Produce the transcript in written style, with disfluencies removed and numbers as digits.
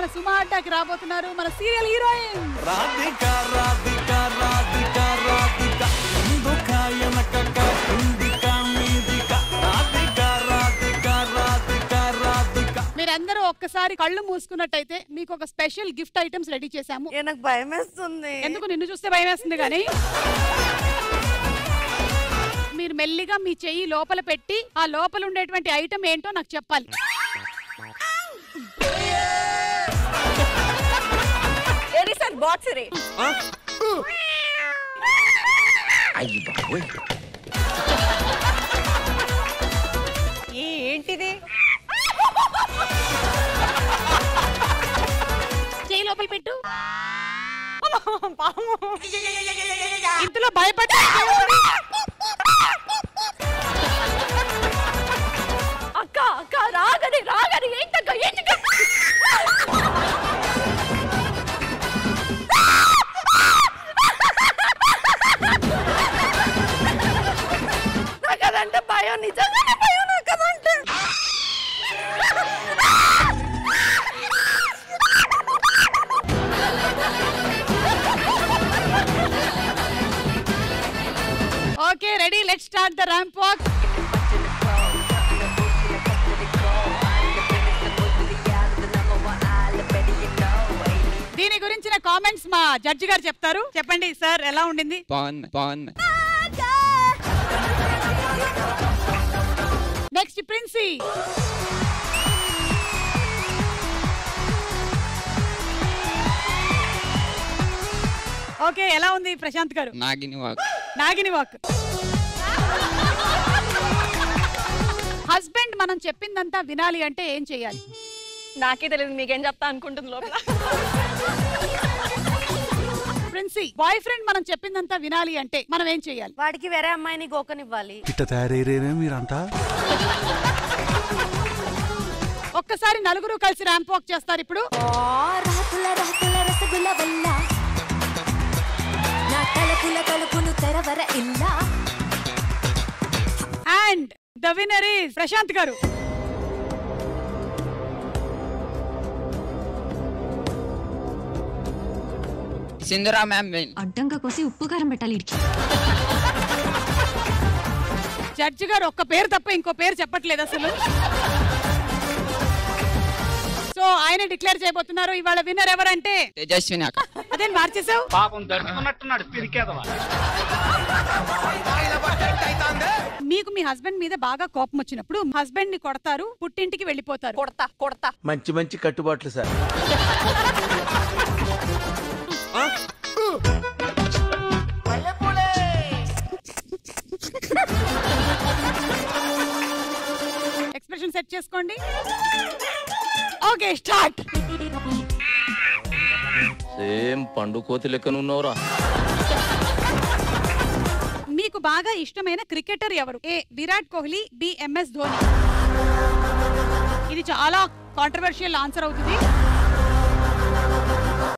మన సుమా అడ్డాకి రాబోతున్నారు మన సీరియల్ హీరోయిన్ రాధిక రాధిక రాధిక రాధిక దుఃఖాయనక ఇందిక మీదిక రాధిక రాధిక రాధిక రాధిక. మీరందరూ ఒక్కసారి కళ్ళు మూసుకున్నట్టయితే మీకు ఒక స్పెషల్ గిఫ్ట్ ఐటమ్స్ రెడీ చేశాము. నాకు భయం వేస్తుంది. ఎందుకు? నిన్ను చూస్తే భయం వేస్తుంది కానీ మీరు మెల్లిగా మీ చెయ్యి లోపల పెట్టి ఆ లోపల ఉండేటువంటి ఐటమ్ ఏంటో నాకు చెప్పాలి. ఏంటిది? చెయ్యి లోపల పెట్టు. ఇంతలో భయపడ్డా అక్క అక్క రాగని రాగని ఏంటక్క ఏంటక్క? నాకు అదంటే భయం, నిజంగానే భయం నాకు అదంటే. Okay ready, let's start the ramp walk. దీని గురించిన కామెంట్స్ మా జడ్జి గారు చెప్తారు. చెప్పండి సార్, ఎలా ఉండింది? బాగుంది. Next princi. ఓకే, ఎలా ఉంది ప్రశాంత్ గారు? నాగిని వాక్. హస్బెండ్ మనం చెప్పిందంతా వినాలి అంటే ఏం చేయాలి? నాకే తెలియదు, మీకేం చెప్తా అనుకుంటుంది లోపల. ప్రిన్సీ, బాయ్ ఫ్రెండ్ మనం చెప్పిందంతా వినాలి అంటే మనం ఏం చేయాలి? వాడికి వేరే అమ్మాయిని గోకనివ్వాలి. ఇట్ట తయారయ్యేనే మీరంతా. ఒక్కసారి నలుగురు కలిసి ర్యాంప్ వాక్ చేస్తారు ఇప్పుడు. And the winner is Prashanth గారు. సింధురా మ్యామ్ అడ్డంగా కోసి ఉప్పు కారం పెట్టాలి. జడ్జి గారు ఒక్క పేరు తప్ప ఇంకో పేరు చెప్పట్లేదు అసలు. సో ఆయన డిక్లేర్ చేయబోతున్నారు. ఇవాళ విన్నర్ ఎవరంటే తేజస్విని అక్క. అదే మార్చేసావు. పాపం దడుచుకున్నట్టున్నాడు పిరికేదవా. మీకు మీ హస్బెండ్ మీద బాగా కోపం వచ్చినప్పుడు హస్బెండ్ ని కొడతారు, పుట్టింటికి వెళ్ళిపోతారు. కొడతా మంచి మంచి కట్టుబాట్లు సార్. ఎక్స్ప్రెషన్ సెట్ చేసుకోండి. Okay start. సేమ్ పండు కోతి లెక్కనున్నావురా. మీకు బాగా ఇష్టమైన క్రికెటర్ ఎవరు? ఏ విరాట్ కోహ్లీ, బి ఎంఎస్ ధోని. ఇది చాలా కాంట్రవర్షియల్ ఆన్సర్ అవుతుంది.